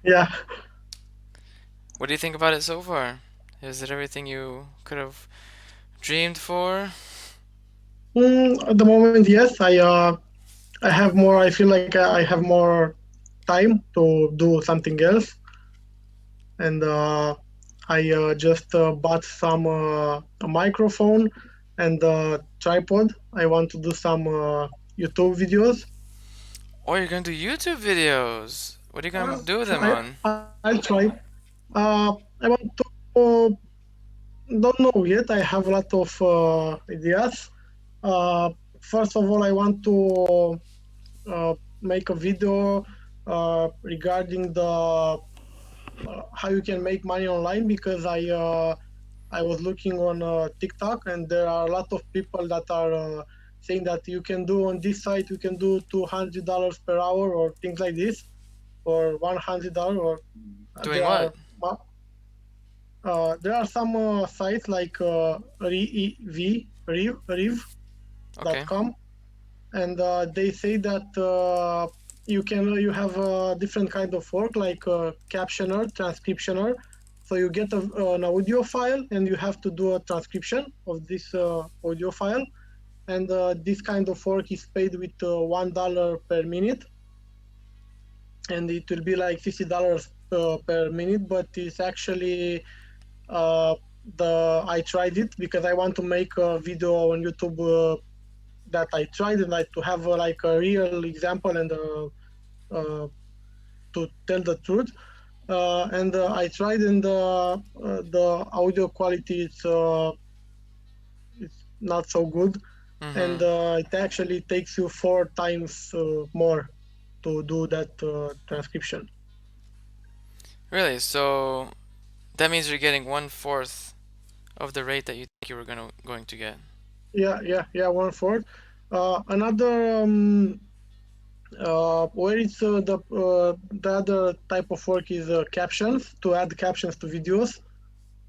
Yeah. What do you think about it so far? Is it everything you could have dreamed for? At the moment, yes. I have more. I feel like I have more time to do something else, and I just bought some a microphone and a tripod. I want to do some YouTube videos. Or you're gonna do YouTube videos? What are you gonna do them on? I'll try. I want to. Don't know yet. I have a lot of ideas. Uh, First of all, I want to make a video regarding the how you can make money online because I was looking on TikTok and there are a lot of people that are saying that you can do on this site you can do $200 per hour or things like this or $100 or Doing there what? are there are some sites like Okay. Rev.com and they say that you have a different kind of work like captioner, transcriptioner. So you get an audio file and you have to do a transcription of this audio file. And this kind of work is paid with $1 per minute, and it will be like $50 per minute. But it's actually uh, the I tried it because I want to make a video on YouTube that I tried and like to have like a real example and to tell the truth. And I tried and the audio quality it's not so good, and Mm-hmm. it actually takes you 4 times more to do that transcription. Really? So that means you're getting one fourth of the rate that you think you were going to get. Yeah, 1/4. Another where it's the other type of work is captions to add captions to videos.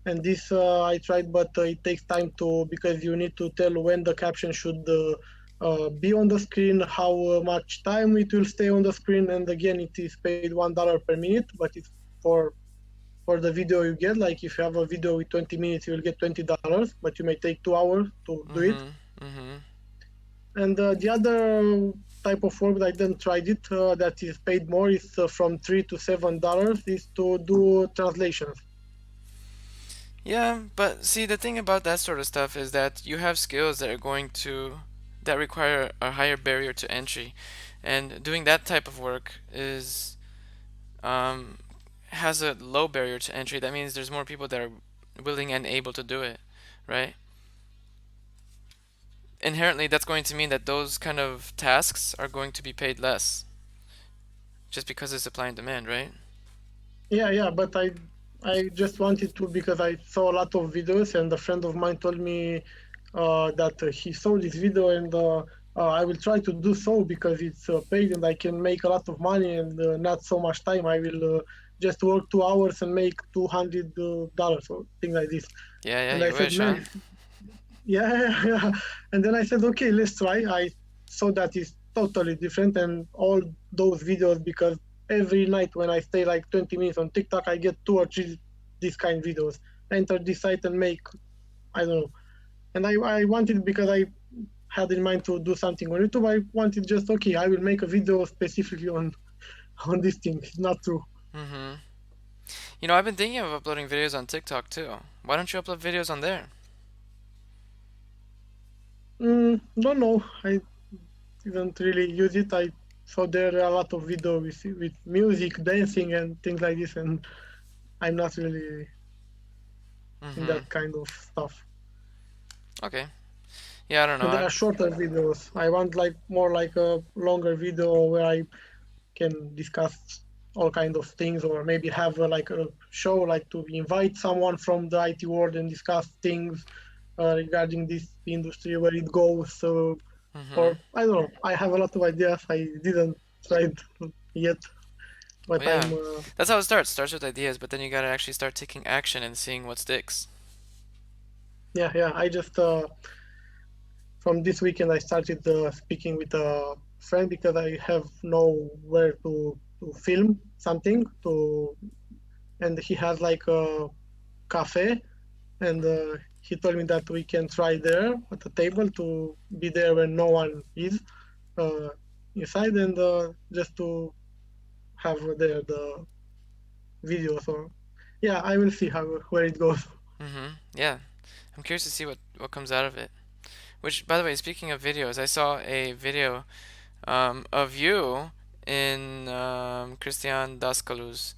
And this I tried, but it takes time to because you need to tell when the caption should be on the screen, how much time it will stay on the screen, and again, it is paid $1 per minute, but it's for for the video you get. Like if you have a video with 20 minutes, you will get $20, but you may take 2 hours to do it. Mm-hmm. Mm-hmm. And the other type of work that I didn't tried it that is paid more is from $3 to $7 is to do translations. Yeah, but see, the thing about that sort of stuff is that you have skills that are going to that require a higher barrier to entry, and doing that type of work is um, has a low barrier to entry. That means there's more people that are willing and able to do it, right? Inherently, that's going to mean that those kind of tasks are going to be paid less, just because of supply and demand, right? Yeah, but I just wanted to because I saw a lot of videos and a friend of mine told me that he saw this video and I will try to do so because it's paid and I can make a lot of money and not so much time. I will just work 2 hours and make $200 or things like this. Yeah, yeah, And I you said, wish, man, huh? yeah. And then I said, okay, let's try. I saw that it's totally different and all those videos because every night when I stay like 20 minutes on TikTok, I get 2 or 3 these kind of videos. Enter this site and make, I don't know. And I wanted because I had in mind to do something on YouTube. I wanted just okay, I will make a video specifically on on this thing. It's not true. Mm-hmm. You know, I've been thinking of uploading videos on TikTok too. Why don't you upload videos on there? Don't know. I didn't really use it. I saw there are a lot of videos with music, dancing, and things like this, and I'm not really in Mm-hmm. that kind of stuff. Okay. Yeah, I don't know. And there are shorter videos. I want like more like a longer video where I can discuss all kind of things, or maybe have like a show, like to invite someone from the IT world and discuss things regarding this industry where it goes. So, Mm-hmm. or I don't know. I have a lot of ideas. I didn't try it yet, Well, but yeah. I'm That's how it starts. Starts with ideas, but then you gotta actually start taking action and seeing what sticks. yeah. I just from this weekend I started speaking with a friend because I have nowhere to. to film something to, and he has like a cafe, and he told me that we can try there at the table to be there when no one is uh, inside, and just to have there the video. So yeah, I will see how where it goes. Mm-hmm. Yeah. I'm curious to see what comes out of it. Which, by the way, speaking of videos, I saw a video of you in Christian Daskalu's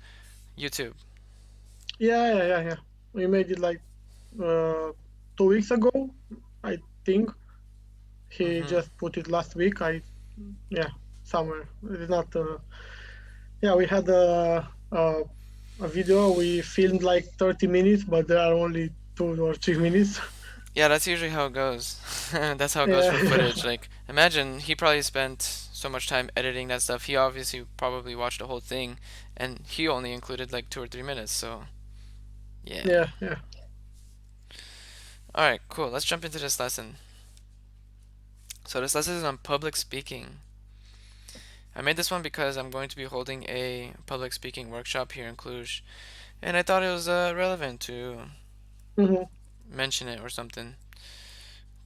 YouTube. Yeah. We made it like uh, 2 weeks ago, I think. He Mm-hmm. just put it last week. Yeah, somewhere. It's not. Yeah, we had a video. We filmed like 30 minutes, but there are only 2 or 3 minutes. Yeah, that's usually how it goes. That's how it goes Yeah, for footage. Like, imagine he probably spent so much time editing that stuff. He obviously probably watched the whole thing, and he only included like 2 or 3 minutes. So, yeah. yeah. All right, cool. Let's jump into this lesson. So this lesson is on public speaking. I made this one because I'm going to be holding a public speaking workshop here in Cluj, and I thought it was relevant to Hmm. mention it or something.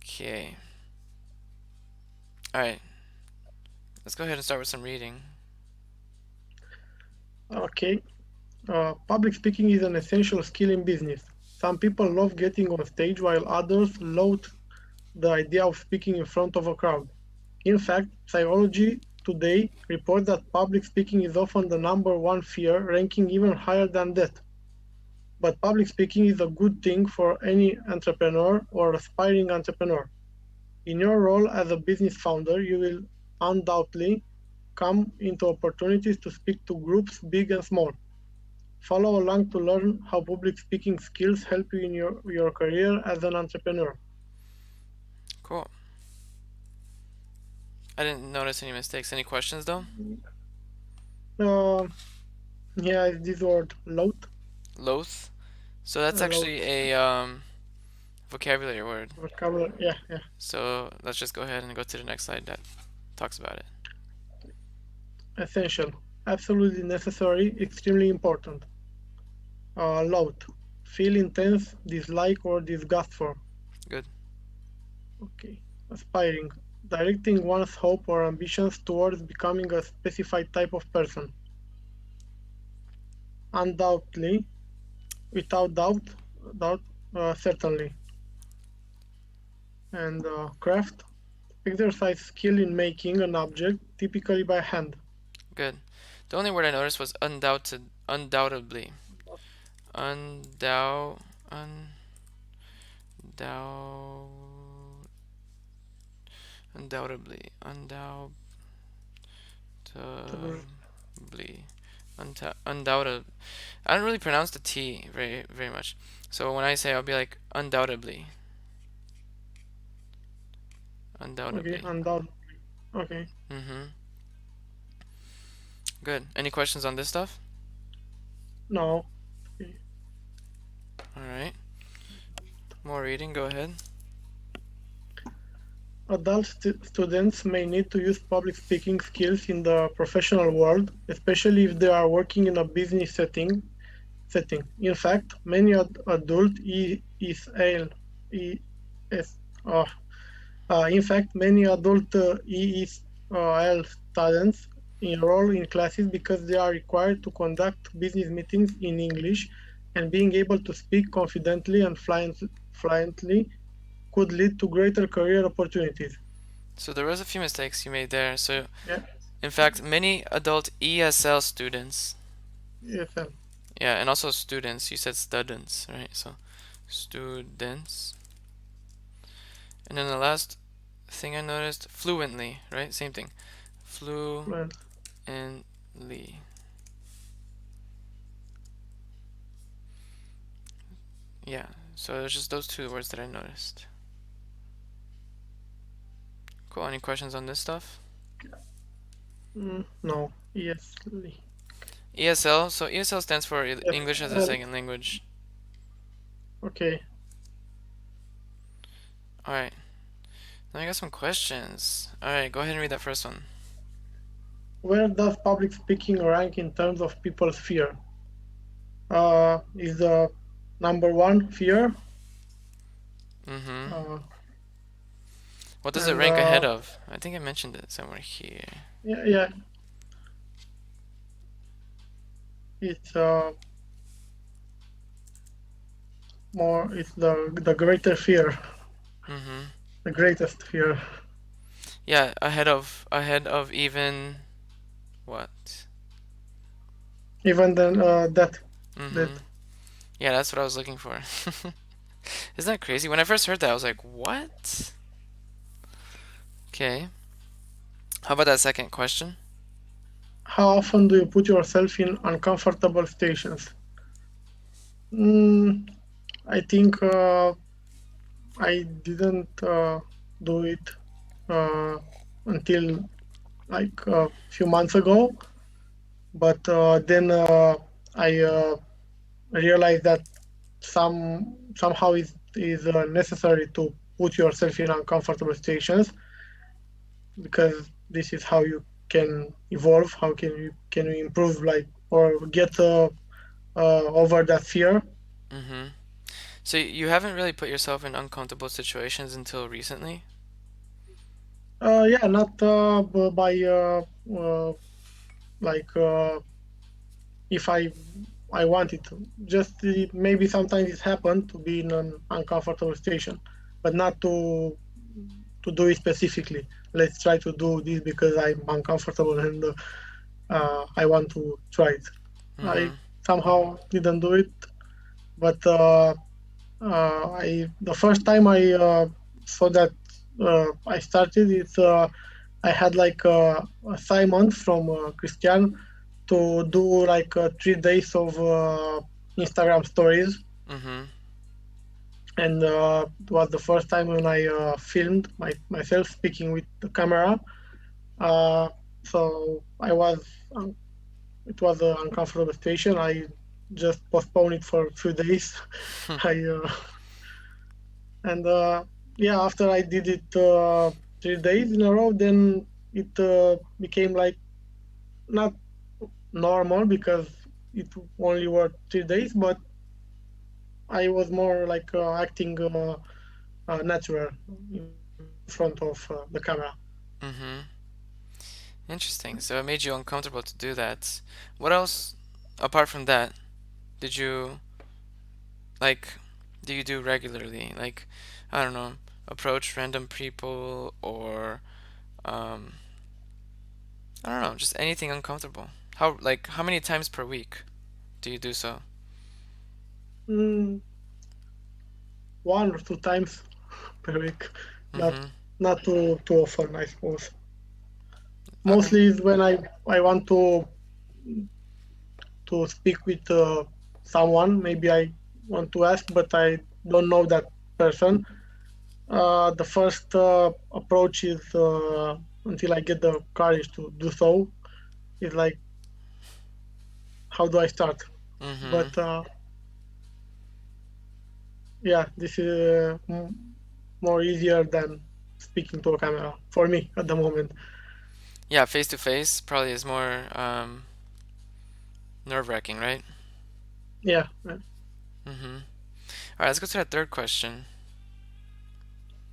Okay. All right. Let's go ahead and start with some reading. Okay. Public speaking is an essential skill in business. Some people love getting on stage, while others loathe the idea of speaking in front of a crowd. In fact, Psychology Today reports that public speaking is often the number one fear, ranking even higher than death. But public speaking is a good thing for any entrepreneur or aspiring entrepreneur. In your role as a business founder, you will undoubtedly come into opportunities to speak to groups big and small. Follow along to learn how public speaking skills help you in your career as an entrepreneur. Cool. I didn't notice any mistakes. Any questions though? Uh, yeah, this word load, Loath. So that's load actually a vocabulary word. vocabulary. Yeah. So let's just go ahead and go to the next slide that talks about it. Essential, absolutely necessary, extremely important. Load, feel intense dislike or disgust for. Good. Okay. Aspiring, directing one's hope or ambitions towards becoming a specified type of person. Undoubtedly, without doubt, certainly. And craft, exercise skill in making an object, typically by hand. Good. The only word I noticed was undoubtedly. Undoubt, undoubtedly, undoubted. I don't really pronounce the T very much. So when I say, I'll be like undoubtedly, Okay, undoubtedly. undoubtedly. Okay, Mm-hmm. Good. Any questions on this stuff? now, okay. All right. More reading. Go ahead. Adult students may need to use public speaking skills in the professional world, especially if they are working in a business setting. In fact, many adult ESL, ES, uh, in fact, many adult ESL students enroll in classes because they are required to conduct business meetings in English, and being able to speak confidently and fluently could lead to greater career opportunities. So there was a few mistakes you made there. So Yeah, in fact, many adult ESL students, ESL. yeah, and also students. You said students, right? So students. And then the last thing I noticed, fluently, right? Same thing. Fluent. Fluently. Yeah. So there's just those two words that I noticed. Cool. Any questions on this stuff? No, ESL. ESL. So ESL stands for English as a ESL. second language. Okay. All right. Now I got some questions. All right. Go ahead and read that first one. Where does public speaking rank in terms of people's fear? Is the number one fear, Mm-hmm. uh, What does it and rank ahead of? I think I mentioned it somewhere here. yeah, yeah, it's more. It's the greater fear, Mm-hmm. the greatest fear. Yeah, ahead of even what? Even then, Mm-hmm. that Yeah, that's what I was looking for. Isn't that crazy? When I first heard that, I was like, what? Okay. How about that second question? how often do you put yourself in uncomfortable situations? Mm, I think I didn't do it uh, until like a few months ago, but then I realized that somehow is necessary to put yourself in uncomfortable situations because this is how you can evolve. How can you improve, like, or get over that fear? Mm-hmm. So you haven't really put yourself in uncomfortable situations until recently? Yeah, not by like if I wanted to. Just maybe sometimes it happened to be in an uncomfortable situation, but not to do it specifically. Let's try to do this because I'm uncomfortable and I want to try it. I Mm-hmm. somehow didn't do it, but I the first time I saw that I started it. I had like a assignment from Christian to do like 3 days of Instagram stories, Mm-hmm. and it was the first time when I filmed myself speaking with the camera. Uh, so it was an uncomfortable situation. I just postponed it for a few days. I and yeah, after I did it 3 days in a row, then it became like not normal because it only were 3 days, but I was more like acting natural in front of the camera. Mm-hmm. Interesting. So it made you uncomfortable to do that. What else, apart from that, did you like, do you do regularly? Like, I don't know, approach random people or, um, I don't know, just anything uncomfortable. How many times per week do you do so? Mm, 1 or 2 times per week, not Mm-hmm. not too often, I suppose. Okay. Mostly is when I want to speak with someone. Maybe I want to ask, but I don't know that person. The first approach is until I get the courage to do so. Is like, how do I start? Mm-hmm. But yeah, this is more easier than speaking to a camera for me at the moment. Yeah, face to face probably is more nerve-wracking, right? Yeah. Mm-hmm. All right, let's go to that third question.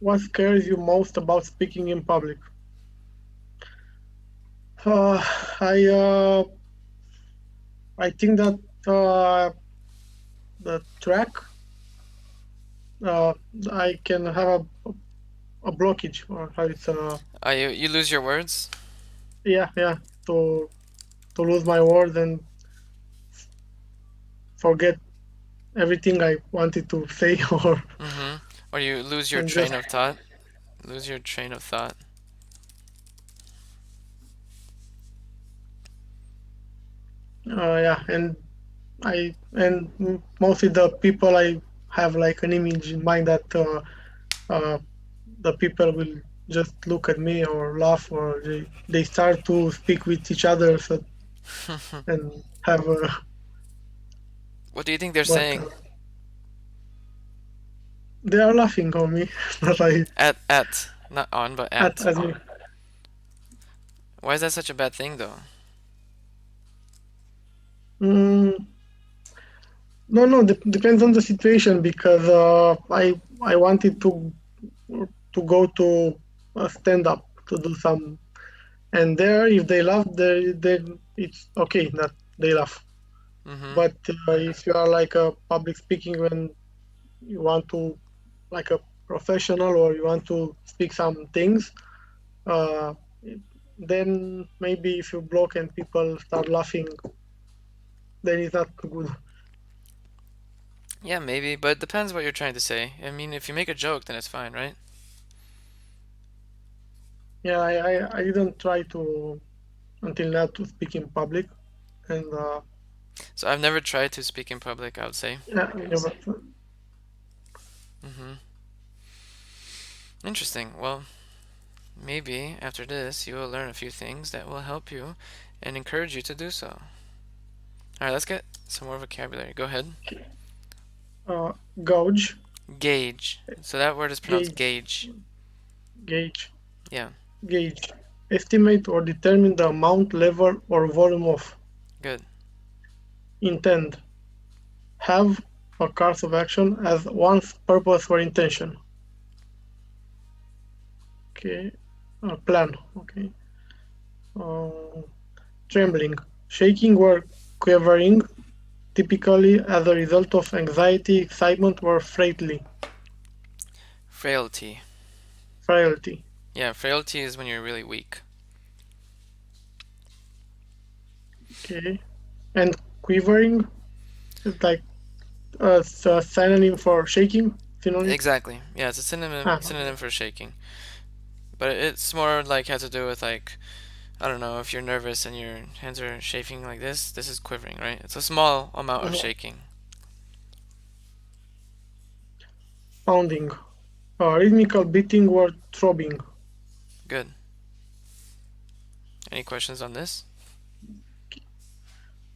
What scares you most about speaking in public? Uh, I uh, I think that the track uh, I can have a blockage, or how it's You lose your words? yeah, to lose my words and forget everything I wanted to say, or Mm-hmm. Or you lose your and train just of thought? Lose your train of thought. yeah, and mostly the people I have like an image in mind that uh, the people will just look at me or laugh, or they start to speak with each other, so, and have What do you think they're but saying? they are laughing on me, not like At, not on, but at. as me. Why is that such a bad thing, though? Mm, no, no, depends on the situation because I wanted to go to a stand up to do some, and there if they laugh, then it's okay that they laugh. Mm-hmm. But if you are like a public speaking when you want to like a professional or you want to speak some things, uh, then maybe if you block and people start laughing, then it's not good. Yeah, maybe, but it depends what you're trying to say. I mean, if you make a joke, then it's fine, right? Yeah, I didn't try to until now to speak in public, and So I've never tried to speak in public, I would say. yeah, I never. Mm-hmm. Interesting. Well, maybe after this, you will learn a few things that will help you and encourage you to do so. All right, let's get some more vocabulary. Go ahead. Uh, gauge, Gauge. So that word is pronounced gauge, gauge. gauge, Yeah, gauge. Estimate or determine the amount, level, or volume of. good. Intend. Have a course of action as one's purpose or intention. Okay. Plan. Okay. Uh, Trembling. Shaking or quivering, typically as a result of anxiety, excitement, or frailty. Frailty. Frailty. Yeah, frailty is when you're really weak. Okay. And quivering is like a synonym for shaking. Synonym. Exactly. Yeah, it's a synonym Okay. synonym for shaking. But it's more like has to do with like I don't know, if you're nervous and your hands are shaking like this is quivering, right? It's a small amount of Mhm. shaking. Pounding. Rhythmical beating or throbbing. Good. Any questions on this?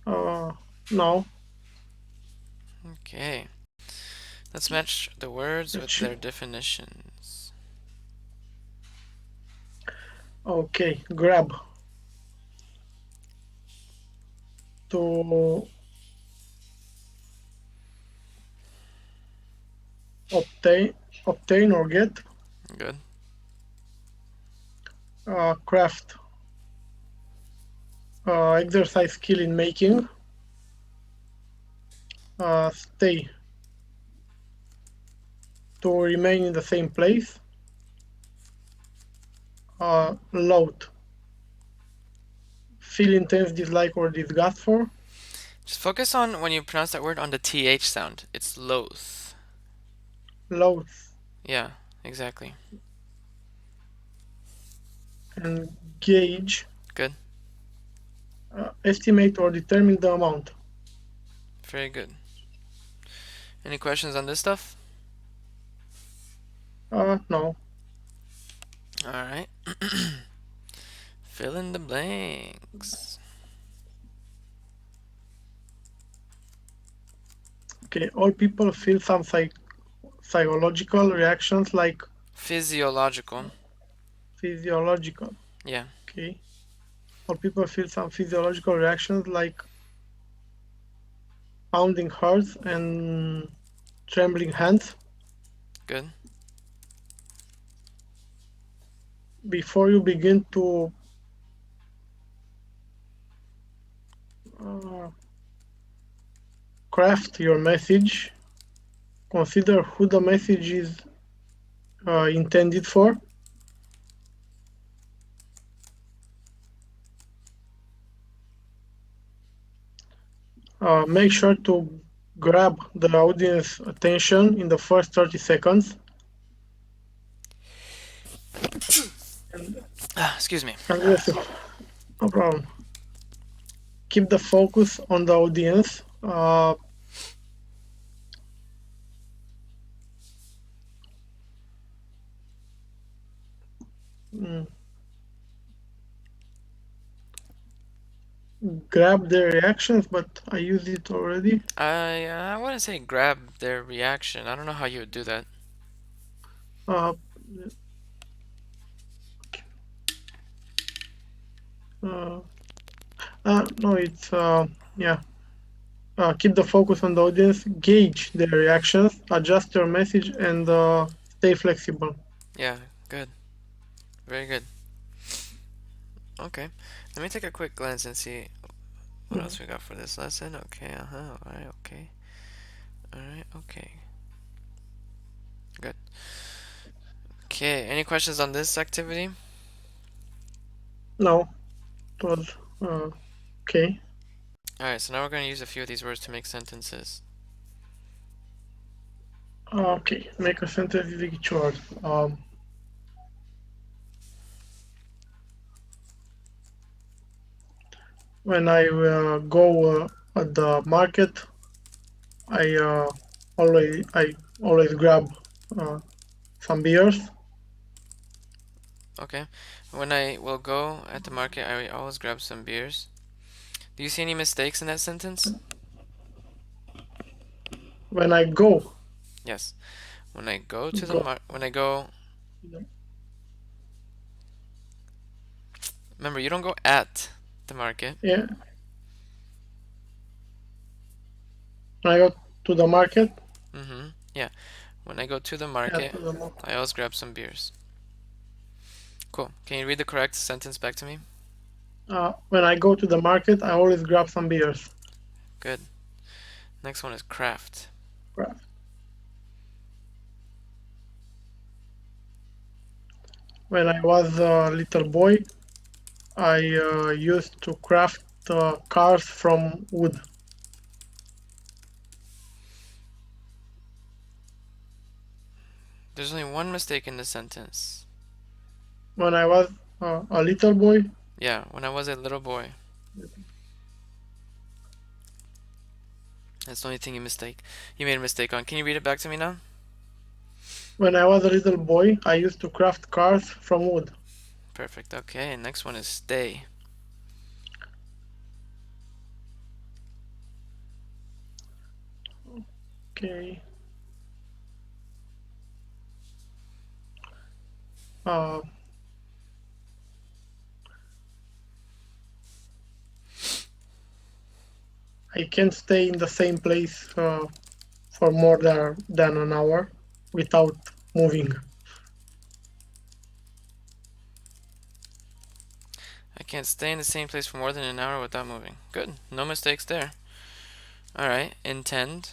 Uh, no. Okay. Let's match the words with Ch- their definitions. Okay. Grab. To obtain, obtain or get. Good. Craft. Exercise skill in making. Stay. To remain in the same place. Load. Feel intense dislike or disgust for. Just focus on when you pronounce that word on the TH sound. It's loath. Load. Yeah, exactly. And gauge. Good. Estimate or determine the amount. Very good. Any questions on this stuff? No. Alright. Fill in the blanks. Okay. All people feel some psychological reactions like Physiological. physiological. Yeah, Okay. All people feel some physiological reactions like pounding hearts and trembling hands. good. Before you begin to uh, craft your message, consider who the message is intended for. Make sure to grab the audience attention in the first 30 seconds. And, Excuse me. and yes, no problem. Keep the focus on the audience. Mm, Grab their reactions, but I used it already. I wouldn't say grab their reaction. I don't know how you would do that. Uh, Uh, no, it's yeah. Keep the focus on the audience, gauge their reactions, adjust your message, and stay flexible. Yeah, good. Very good. Okay. Let me take a quick glance and see what Mhm. else we got for this lesson. Okay, uh-huh. Alright, okay. Alright, okay. Good. Okay, any questions on this activity? No, it was okay. Alright, so now we're going to use a few of these words to make sentences. Okay, make a sentence with each word. When I go at the market, I always grab uh, some beers. Okay. When I will go at the market, I always grab some beers. Do you see any mistakes in that sentence? When I go, Yes. When I go to the go, when I go, remember, you don't go at the market. yeah. When I go to the market, Mm-hmm. Yeah. When I go to the yeah, market, to the market. I always grab some beers. Cool. Can you read the correct sentence back to me? When I go to the market, I always grab some beers. Good. Next one is craft. When I was a little boy, I used to craft cars from wood. There's only one mistake in this sentence. When I was a little boy, Yeah, when I was a little boy. That's the only thing you made a mistake on. Can you read it back to me now? when I was a little boy, I used to craft cars from wood. Perfect. Okay, and next one is stay. Okay. Uh, I can't stay in the same place for more than an hour without moving. I can't stay in the same place for more than an hour without moving. Good. No mistakes there. Alright, intend.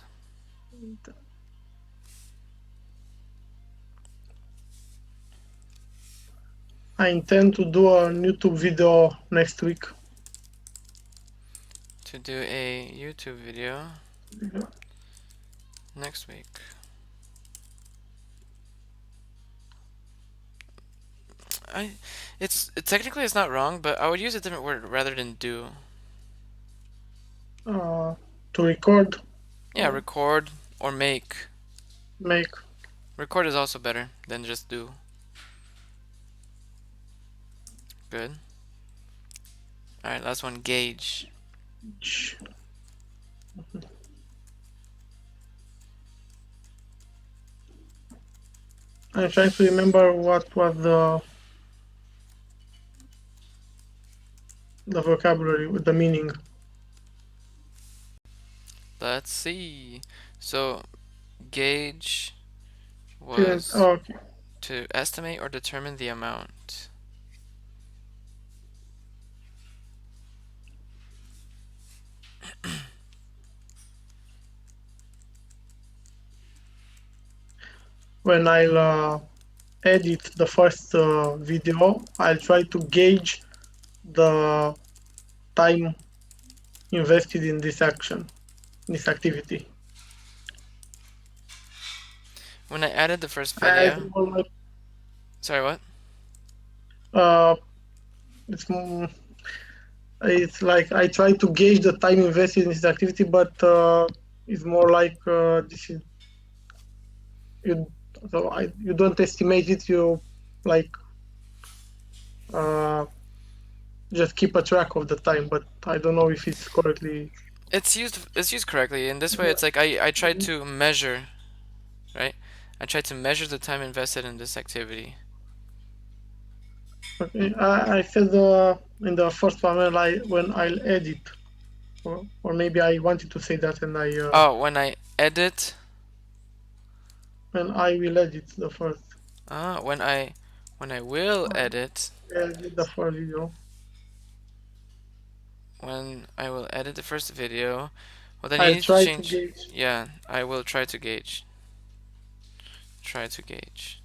I intend to do a YouTube video next week. To do a YouTube video next week. I technically it's not wrong, but I would use a different word rather than do. Uh, to record, Yeah, record or make. make Record is also better than just do. Good. Alright, last one, gauge. I'm trying to remember what was the vocabulary with the meaning. Let's see. So, gauge Didn't. was Oh, okay. to estimate or determine the amount. When I'll edit the first video, I'll try to gauge the time invested in this action, this activity. When I added the first It's video, more like sorry, what? uh, it's it's like I try to gauge the time invested in this activity, but it's more like this is you. So you don't estimate it. You like uh, just keep a track of the time, but I don't know if it's correctly. It's used correctly. In this way, it's like I tried to measure, right? I tried to measure the time invested in this activity. Okay. I said in the first one when I'll edit, or maybe I wanted to say that, and I Oh, when I edit. when I will edit the first When I will uh, edit. edit the first video. When I will edit the first video. Well, then you I'll need to try to change. gauge. Yeah, I will try to gauge. Try to gauge.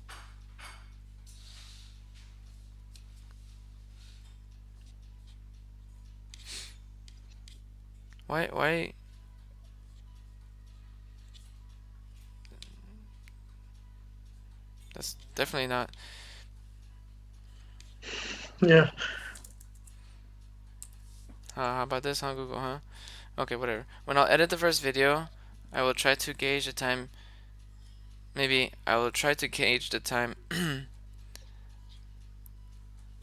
Why? That's definitely not. Yeah. How about this on Google, huh? Okay, whatever. When I'll edit the first video, I will try to gauge the time. Maybe I will try to gauge the time.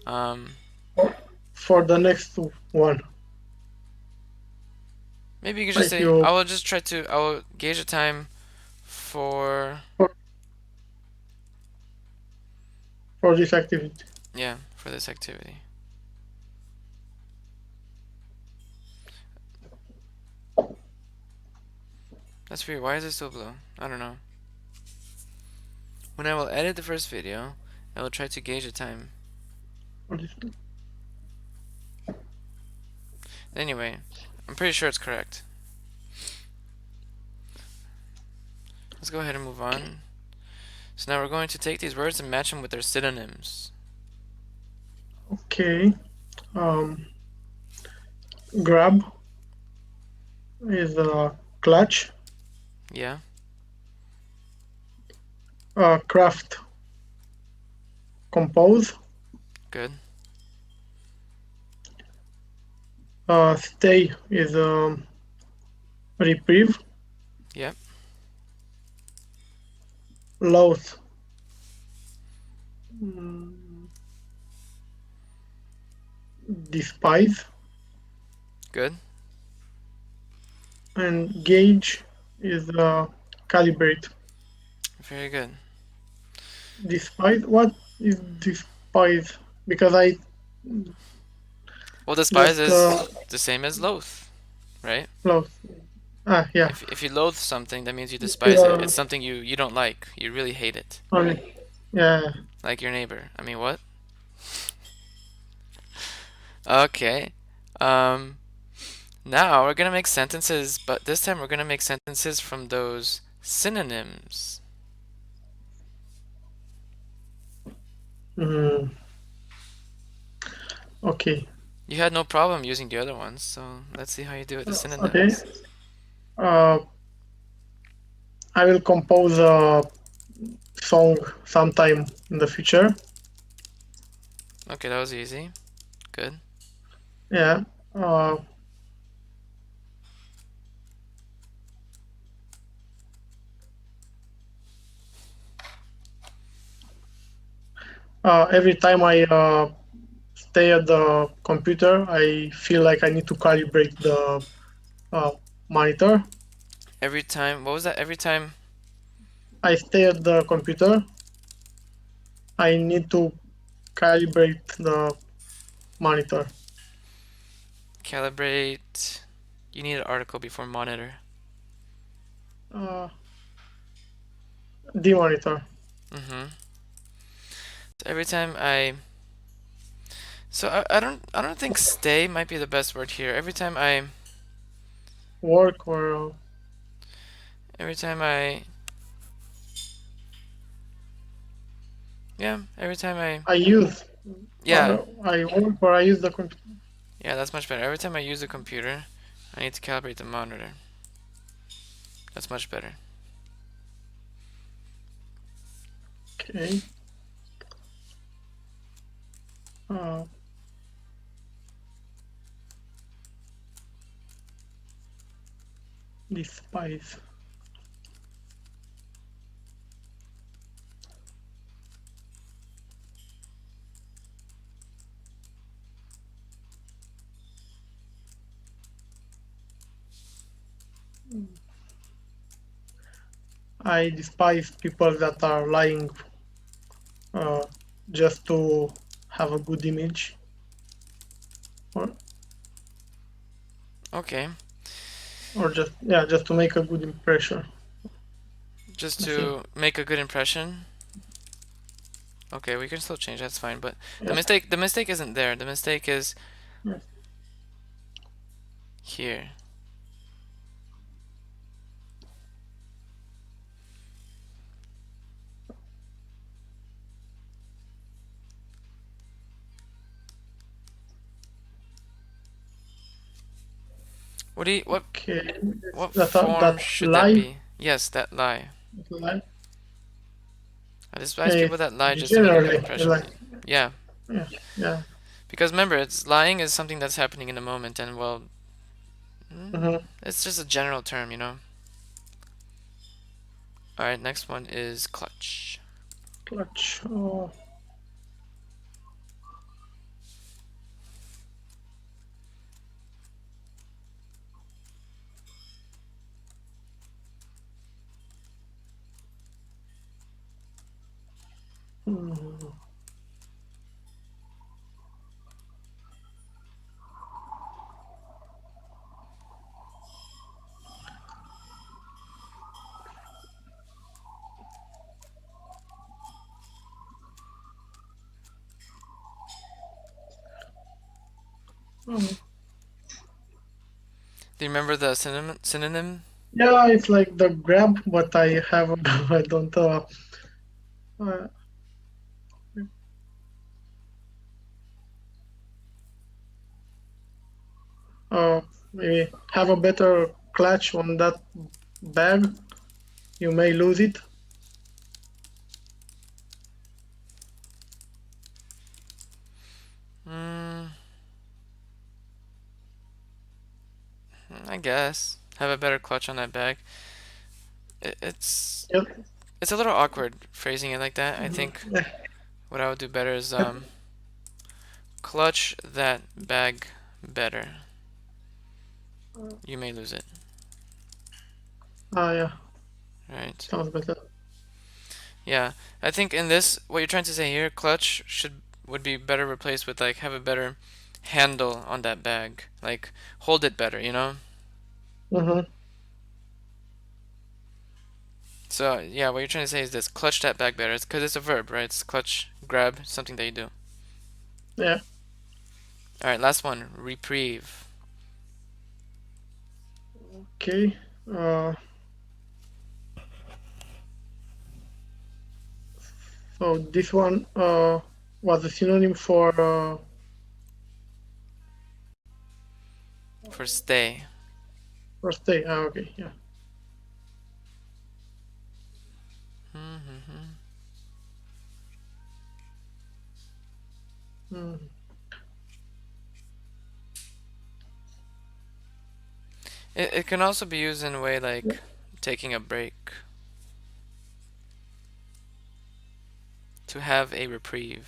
um, For the next one, Maybe you could just like say you I will just try to. I will gauge the time for. for, for this activity. Yeah, for this activity. That's weird. Why is it still blue? I don't know. When I will edit the first video, I will try to gauge the time. For this. Anyway, I'm pretty sure it's correct. Let's go ahead and move on. So now we're going to take these words and match them with their synonyms. Okay. Um, grab is clutch. Yeah, Craft, compose. good. Stay is reprieve. Yep, Loath, mm, despise. good. And gauge is calibrate. Very good. Despise, what is despise? Because I Well, despise just is the same as loath, right? lost. Yeah. If you loathe something, that means you despise it. Uh, It's something you don't like. You really hate it. only, yeah. Like your neighbor. I mean, what? Okay. Um, Now we're gonna make sentences, but this time we're gonna make sentences from those synonyms. Mm, okay. You had no problem using the other ones, so let's see how you do with the Okay. synonyms. Uh, I will compose a song sometime in the future. Okay, that was easy. Good. Yeah. Uh, every time I stay at the computer, I feel like I need to calibrate the uh, monitor. Every time, what was that? Every time I stay at the computer, I need to calibrate the monitor. calibrate, you need an article before monitor. Uh, Demonitor. Mm-hmm. So every time I don't think stay might be the best word here. Work or Every time I, yeah, every time I use yeah, I work or I use the computer. yeah, that's much better. Every time I use a computer, I need to calibrate the monitor. That's much better. Okay. Uh, Despise. I despise people that are lying uh, just to have a good image, or Okay, just, yeah, just to make a good impression. just I think. to make a good impression. Okay, we can still change. That's fine. But Yeah. the mistake isn't there. The mistake is Yeah. here. Okay. what That form should that lie. be? Yes, that lie. Lie. I despise people It's that lie just to make a good generally impression. like, Yeah, yeah, yeah. because remember, it's lying is something that's happening in the moment, and well, Mm-hmm. it's just a general term, you know. All right, next one is clutch. Clutch. Oh. Mm-hmm. Oh. Do you remember the synonym? Yeah, it's like the grab, but I have I don't uh, maybe have a better clutch on that bag. You may lose it. Mm, I guess have a better clutch on that bag. It, it's Yep. it's a little awkward phrasing it like that. I Mhm. think Yeah. what I would do better is Yep. clutch that bag better. You may lose it. Yeah, Right. sounds better. Yeah. I think in this, what you're trying to say here, clutch would be better replaced with like have a better handle on that bag. Like hold it better, you know? Mm-hmm. So yeah, what you're trying to say is this: clutch that bag better. It's because it's a verb, right? It's clutch, grab, something that you do. Yeah. All right, last one: reprieve. Okay. Uh, so this one was a synonym For stay. for stay. Okay. Yeah. Hmm. Mm. It can also be used in a way like taking a break, to have a reprieve.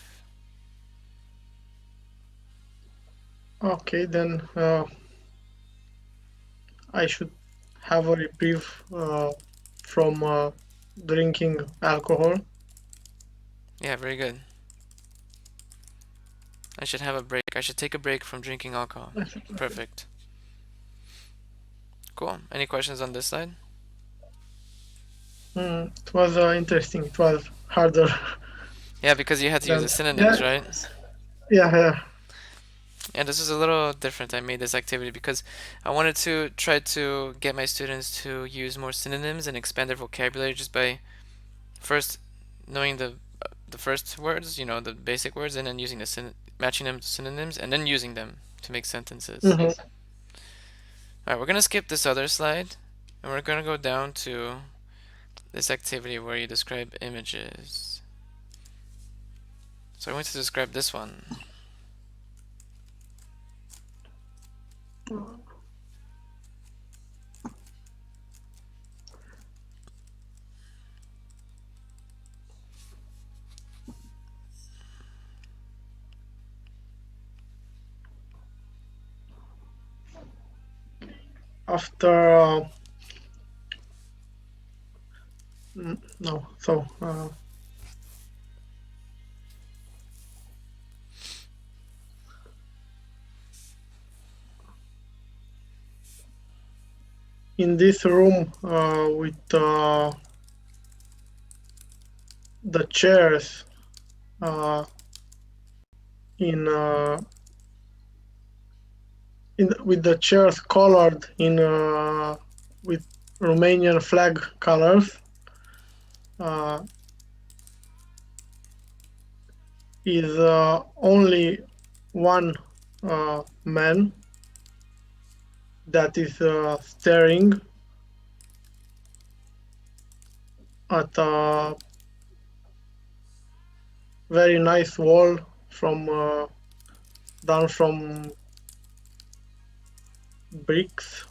Okay, then I should have a reprieve from drinking alcohol. Yeah, very good. I should have a break. I should take a break from drinking alcohol. Perfect. Cool. Any questions on this side? It was interesting. It was harder Yeah, because you had to use the than, synonyms, yeah, right? yeah, yeah. And this was a little different. I made this activity because I wanted to try to get my students to use more synonyms and expand their vocabulary just by first knowing the first words, you know, the basic words, and then using matching them to synonyms, and then using them to make sentences. Hmm. All right, we're gonna skip this other slide, and we're gonna go down to this activity where you describe images. So I'm going to describe this one. After no, so in this room with the chairs uh, in with the chairs colored in with Romanian flag colors uh, is only one man that is staring at a very nice wall from done from bricks.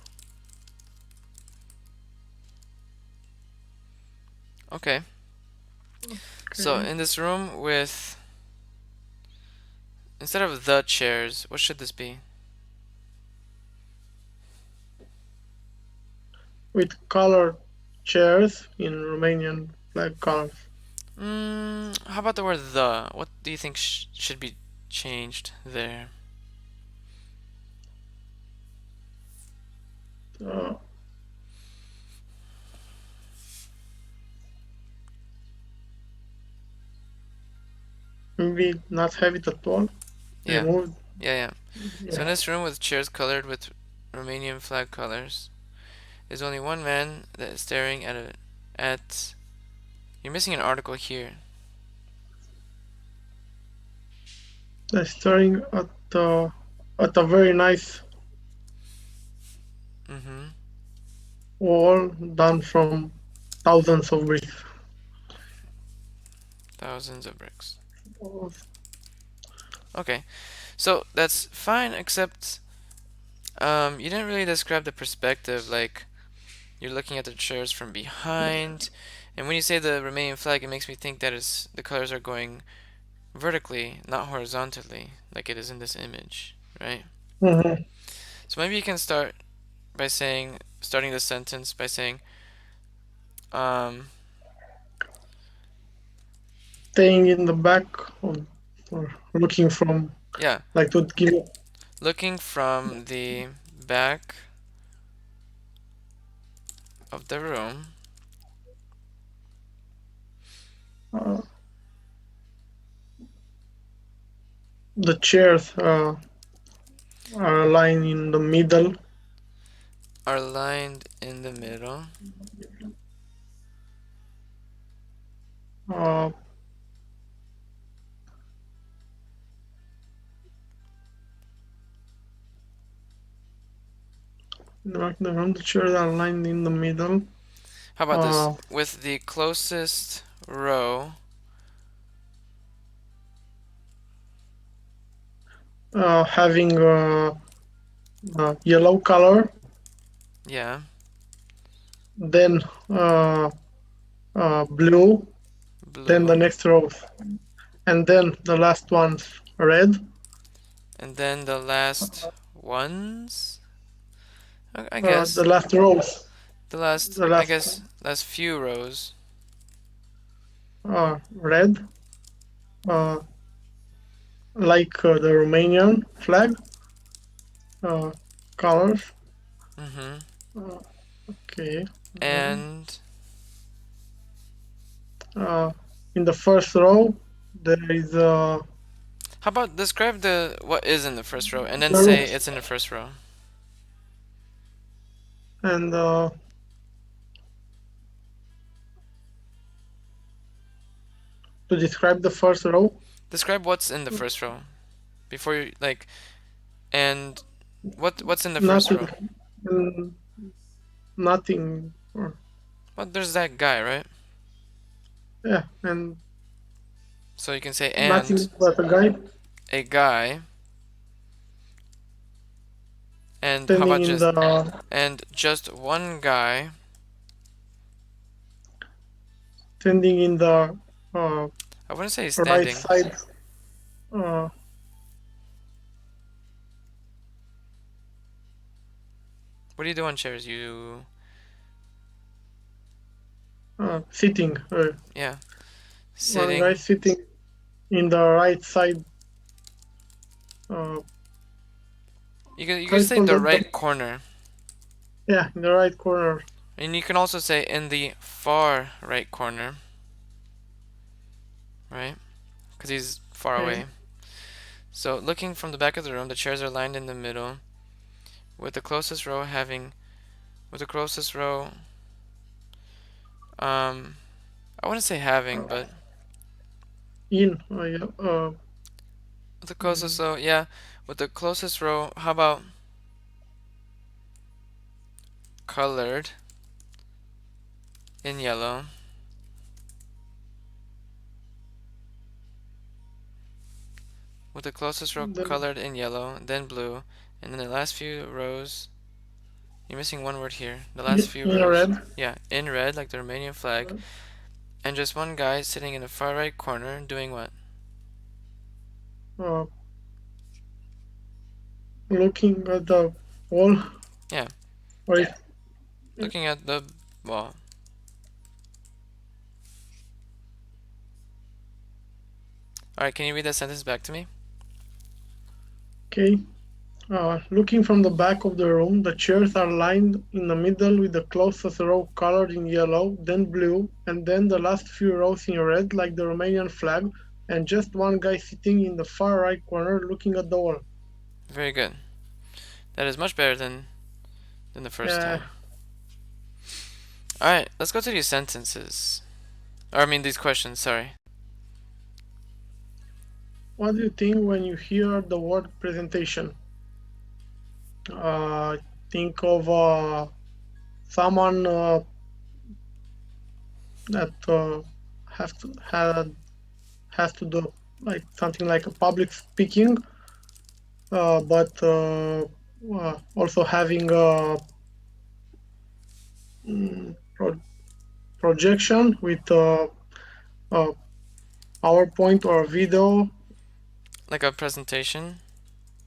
Okay. So Okay, in this room with instead of the chairs, what should this be? with colored chairs in Romanian flag colors. How about the word the? What do you think should be changed there? Uh, Maybe not have it at all. Yeah, Remove. yeah. So in Yeah, this room with chairs colored with Romanian flag colors, there's only one man that is staring at. You're missing an article here. they're staring at a very nice Mm-hmm. wall done from thousands of bricks. Thousands of bricks. Okay, so that's fine, except you didn't really describe the perspective. Like you're looking at the chairs from behind, and when you say the Romanian flag, it makes me think that is the colors are going vertically, not horizontally, like it is in this image, right? Mhm. So maybe you can start by saying, starting the sentence by saying, um, Staying in the back of, or looking from, yeah, like to give looking from the back of the room. uh, the chairs are aligned in the middle. Are lined in the middle. Uh, the chairs are aligned in the middle. How about this? Uh, With the closest row, Having yellow color, yeah, then blue, then the blue, next row, and then the last one's red. and then the last ones, I The guess. last rows, the I last guess, last few rows. red, uh, like the Romanian flag uh, colors. Mm-hmm. Uh, okay. Uh, And uh, in the first row, there is how about describe the what is in the first row and then the say roof, it's in the first row. and to describe the first row, Describe what's in the first row before you like and what's in the first nothing, row. mm, nothing. Well, there's that guy, right? Yeah, and So you can say and nothing but a guy a guy and how standing about in just the and just one guy. standing in the uh, I wouldn't say right standing. side, uh, What do you do on chairs? You sitting. yeah, One guy sitting. sitting in the right side. Uh, You how can is it say called? the right corner. Yeah, in the right corner. And you can also say in the far right corner, right? Because he's far Okay. away. So looking from the back of the room, the chairs are lined in the middle, with the closest row having, with the closest row, um, I wouldn't say having, Uh, but in. Yeah. with the closest Mm, row, yeah, with the closest row, how about colored in yellow? With the closest row then colored in yellow, then blue, and then the last few rows, you're missing one word here. The last few in rows, red. yeah, in red, like the Romanian flag, and just one guy sitting in the far right corner doing what? Uh, looking at the wall. Yeah, Or looking at the wall. Alright, can you read that sentence back to me? okay. Looking from the back of the room, the chairs are lined in the middle with the closest row colored in yellow, then blue, and then the last few rows in red, like the Romanian flag, and just one guy sitting in the far right corner looking at the wall. Very good. That is much better than the first Uh, time. Alright, let's go to these sentences. Or, I mean, these questions, sorry. what do you think when you hear the word presentation? Uh, think of someone that has to do like something like a public speaking, but also having a projection with a PowerPoint or a video, Like a presentation?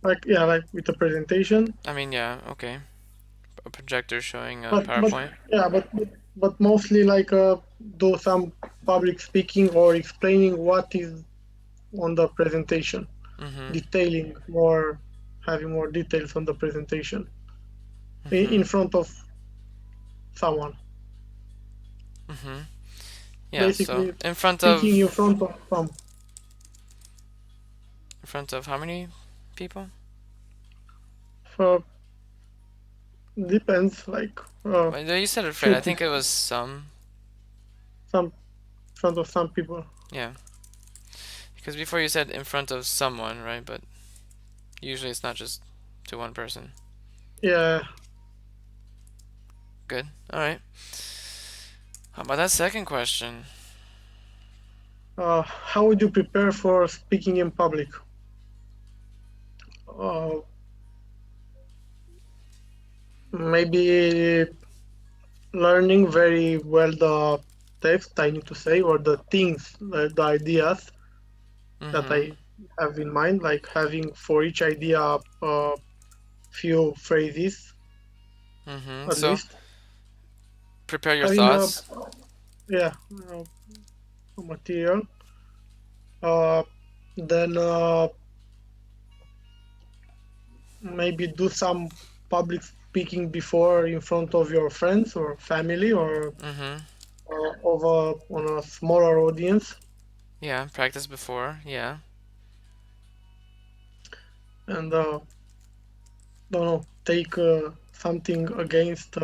like yeah, like with a presentation. I mean, yeah, okay. A projector showing a But PowerPoint. yeah, but mostly like do some public speaking or explaining what is on the presentation, Mm-hmm. detailing more, having more details on the presentation Mm-hmm. in front of someone. Mm-hmm. Yeah, so Basically, in front speaking in of front of some. in front of how many people? So depends, like Well, you said it right. few I think people, it was some. some front of some people. Yeah. Because before you said in front of someone, right? But usually it's not just to one person. Yeah. Good. All right. How about that second question? How would you prepare for speaking in public? Uh, Maybe learning very well the text I need to say or the things, the ideas that Mm-hmm. I have in mind, like having for each idea a few phrases Mm-hmm. at So least. prepare your Having thoughts. yeah, a material. Uh, then maybe do some public speaking before in front of your friends or family Mm-hmm. or over on a smaller audience, Yeah, practice before. Yeah. and don't know, take something against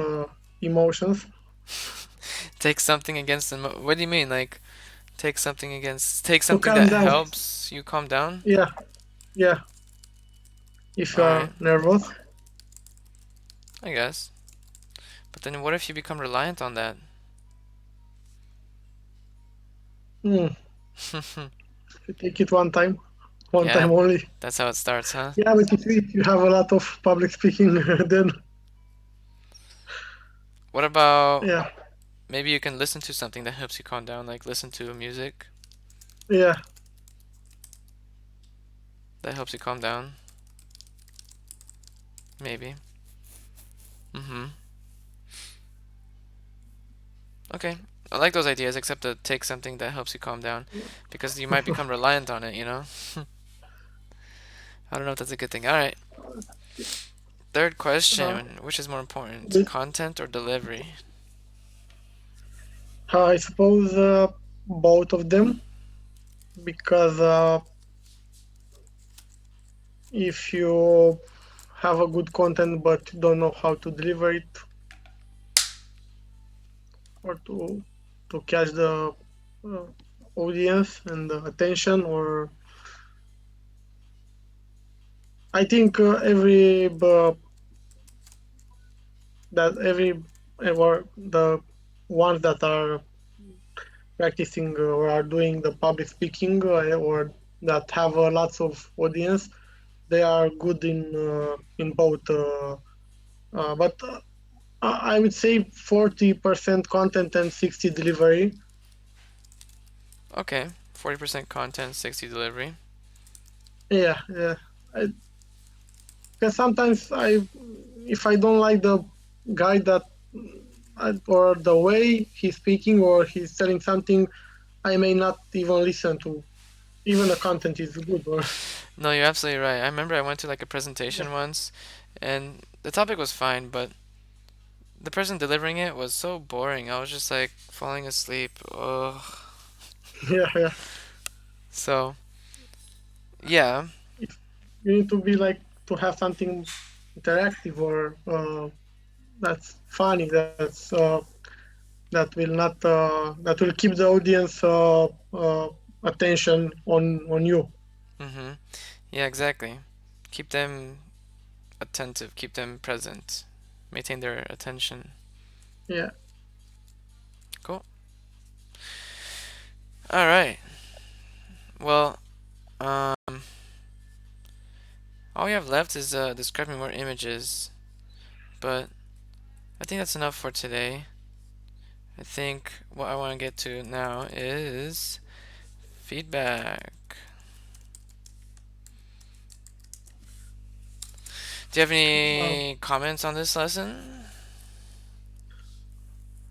emotions Take something against them. What do you mean? Like take to something calm that down. helps you calm down? Yeah, yeah. If All you right. are nervous, I guess. But then what if you become reliant on that? mm, you take it one Yeah, time only. that's how it starts, huh? Yeah, but if you have a lot of public speaking, then What about yeah, maybe you can listen to something that helps you calm down, like listen to music yeah. that helps you calm down? Maybe. Mm-hmm. Okay. I like those ideas, except to take something that helps you calm down, because you might become reliant on it, you know? I don't know if that's a good thing. All right. Third Uh, question, which is more important, with, content or delivery? I suppose both of them, because if you have a good content but don't know how to deliver it or to catch the uh, audience and the attention, or I think every or the ones that are practicing or are doing the public speaking or that have lots of audience, they are good in both. But I would say 40% content and 60 delivery. Okay, 40% content, 60 delivery. Yeah, yeah. Because sometimes if I don't like the guy that or the way he's speaking or he's selling something, I may not even listen to. Even the content is good. Or No, you're absolutely right. I remember I went to like a yeah, presentation once, and the topic was fine, but the person delivering it was so boring. I was just like falling asleep. Ugh. yeah, yeah. So, yeah, If you need to be like to have something interactive or that's funny, that will keep the audience attention on you. mm-hmm. Yeah, exactly. Keep them attentive, keep them present, maintain their attention. Yeah. Cool. All right. Well, um, all we have left is describing more images, but I think that's enough for today. I think what I want to get to now is feedback. Do you have Uh, any comments on this lesson?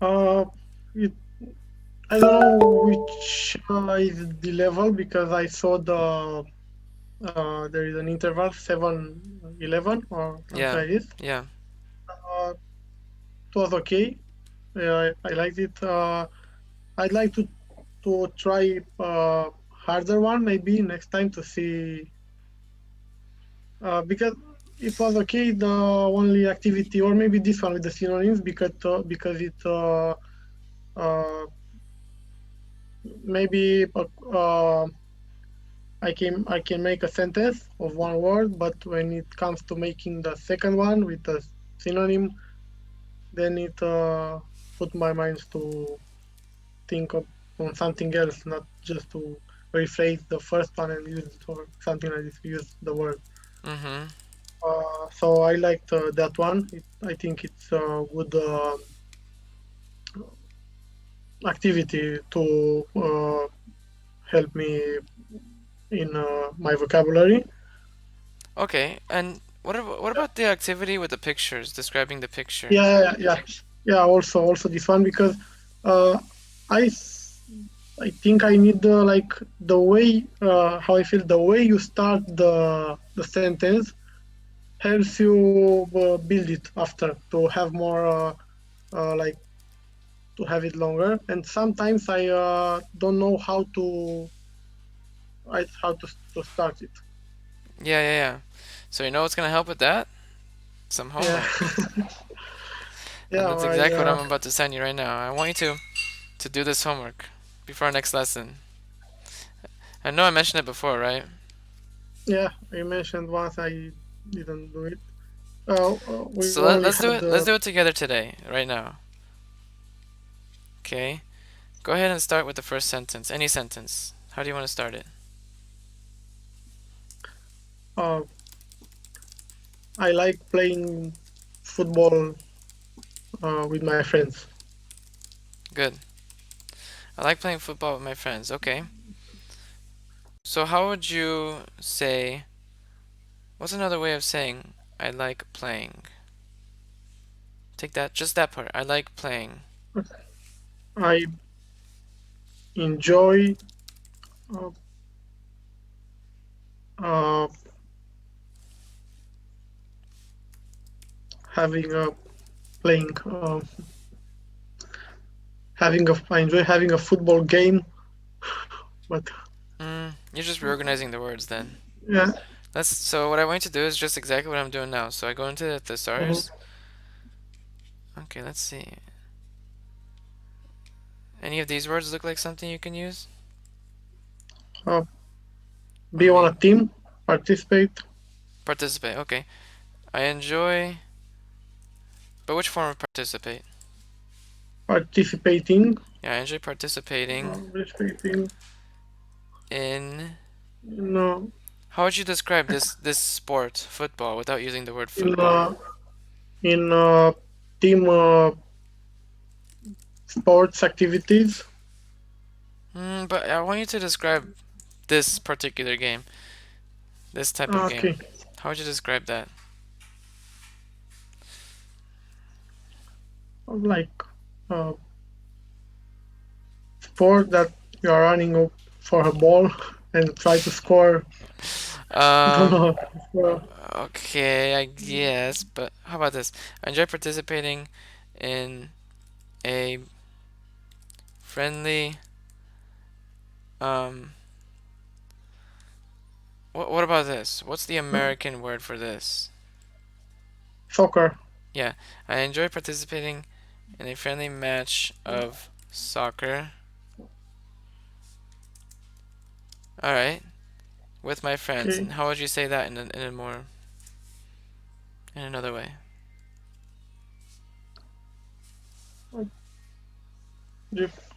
uh, it, I don't know which is the level because I saw there is an interval 7-11 or something Yeah, like this. yeah. It was okay. I liked it. I'd like to try harder one maybe next time to see because it was okay. The only activity, or maybe this one with the synonyms, because it uh, maybe I can make a sentence of one word, but when it comes to making the second one with a synonym, then it put my mind to think on something else, not just to rephrase the first one and use it or something like this. Use the word. Mm-hmm. So I liked that one. I think it's a good activity to help me in my vocabulary. Okay, and what about the activity with the pictures, describing the picture? Yeah, yeah, yeah. Yeah, also this one because uh, I s- I think I need like the way how I feel the way you start the sentence helps you build it after to have more like to have it longer. And sometimes I don't know how to start it. Yeah, yeah, yeah. So you know what's gonna help with that? Some Yeah, homework. And yeah. that's I exactly what I'm about to send you right now. I want you to do this homework before our next lesson. I know I mentioned it before, right? yeah. I mentioned once I didn't do it. We So only let's do had it. Let's do it together today, right now. Okay. Go ahead and start with the first sentence. Any sentence. How do you want to start it? uh, I like playing football with my friends. Good. I like playing football with my friends. Okay. So how would you say? What's another way of saying I like playing? Take that, just that part. I like playing. I enjoy uh, uh, having a playing having a I enjoy having a football game, but You're just reorganizing the words then. yeah. That's so. What I want you to do is just exactly what I'm doing now. So I go into the thesaurus. Mhm. Okay, let's see. Any of these words look like something you can use? Uh, Or be on me? a team, participate, Participate. Okay. I enjoy. But which form of participate? participating, Yeah, I enjoy participating participating. in. No, How would you describe this sport, football, without using the word in football? in team sports activities. But I want you to describe this particular game, this type of game. Okay, How would you describe that? like uh, sport that you are running up for a ball and try to score. Don't Um, know. Uh, okay, I guess, but how about this? I enjoy participating in a friendly, um, what about this? What's the American word for this? soccer. Yeah, I enjoy participating in a friendly match of soccer. All right, with my friends. Okay, And how would you say that in another way?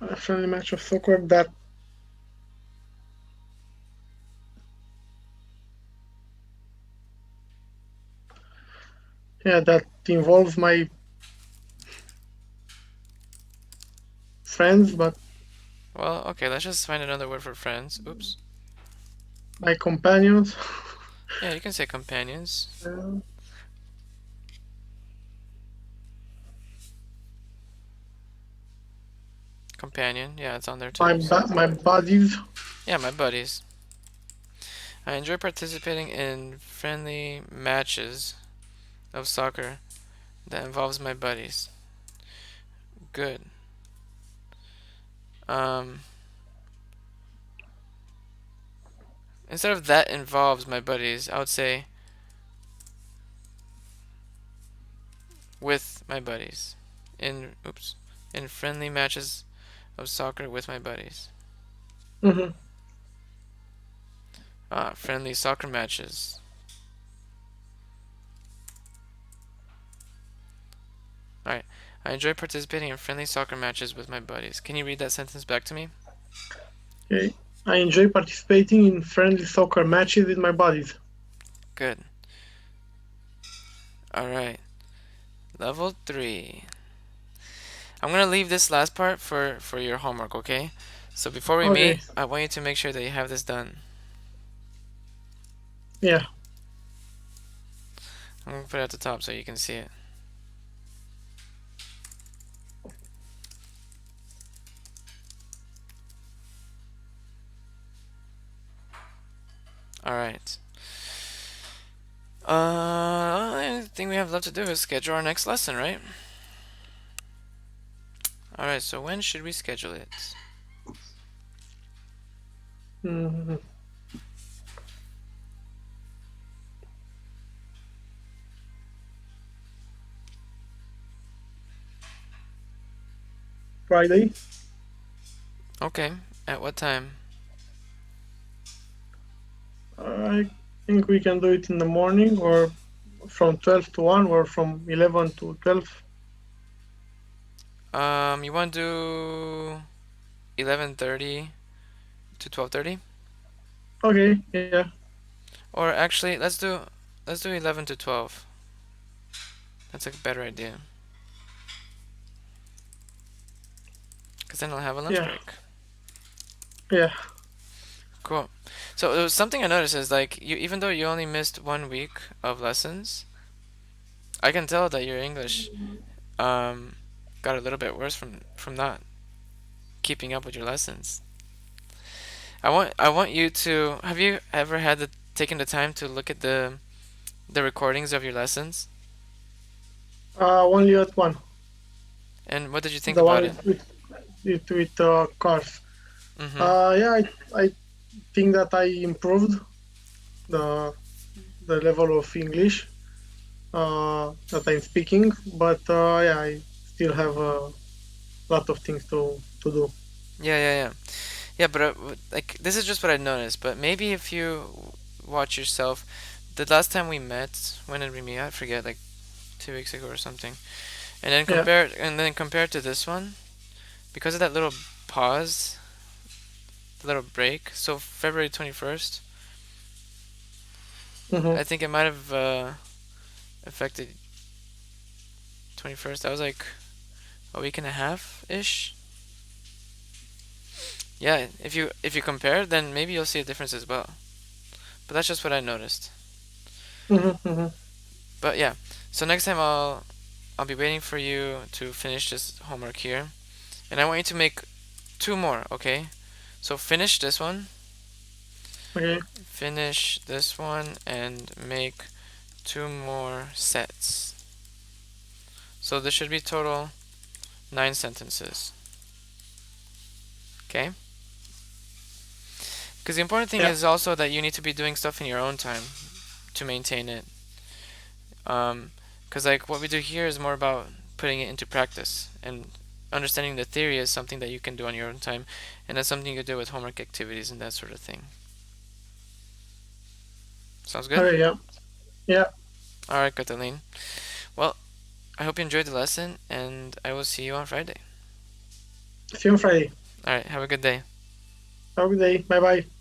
a friendly match of soccer that yeah that involves my friends, but Well, okay, let's just find another word for friends. Oops. my companions. Yeah, you can say companions. Uh, Companion. Yeah, it's on there my too. So, my buddies. yeah, my buddies. I enjoy participating in friendly matches of soccer that involves my buddies. Good. Um, Instead of that involves my buddies, I would say with my buddies. In friendly matches of soccer with my buddies. Hmm. Friendly soccer matches. All right. I enjoy participating in friendly soccer matches with my buddies. Can you read that sentence back to me? Okay. I enjoy participating in friendly soccer matches with my buddies. Good. All right. Level 3. I'm going to leave this last part for your homework, okay? So before we Okay. meet, I want you to make sure that you have this done. Yeah. I'm going to put it at the top so you can see it. All right. The only thing we have left to do is schedule our next lesson, right? All right. So when should we schedule it? Hmm. Friday. Okay. At what time? I think we can do it in the morning or from 12 to 1 or from 11 to 12. You want to do 11:30 to 12:30? Okay. Yeah. Or actually, let's do 11 to 12. That's a better idea. Cause then I'll have a lunch Yeah. break. Yeah. Cool. So there was something I noticed is like you, even though you only missed 1 week of lessons, I can tell that your English um got a little bit worse from not keeping up with your lessons. I want you to. Have you ever taken the time to look at the recordings of your lessons? Only at one. And what did you think The one about it? with cars. Mm-hmm. Yeah, I think that I improved the level of English that I'm speaking, but yeah, I still have a lot of things to do. Yeah, yeah, yeah. Yeah, but like this is just what I noticed. But maybe if you watch yourself, the last time we met, when did we meet? I forget, like 2 weeks ago or something. Yeah. And then compare it to this one because of that little pause, the little break. So February 21st, Hmm. I think it might have affected 21st. That was like a week and a half ish. Yeah, if you compare, then maybe you'll see a difference as well. But that's just what I noticed. Hmm. Hmm. But yeah, so next time I'll be waiting for you to finish this homework here, and I want you to make two more. Okay? So Okay. finish this one, and make two more sets. So this should be total 9 sentences. Okay? Because the important thing Yeah. is also that you need to be doing stuff in your own time to maintain it. Because like what we do here is more about putting it into practice, and understanding the theory is something that you can do on your own time, and that's something you can do with homework activities and that sort of thing. Sounds good? Okay. Yeah. Yeah. All right, Catalin. Well, I hope you enjoyed the lesson, and I will see you on Friday. See you on Friday. All right, have a good day. Have a good day. Bye bye.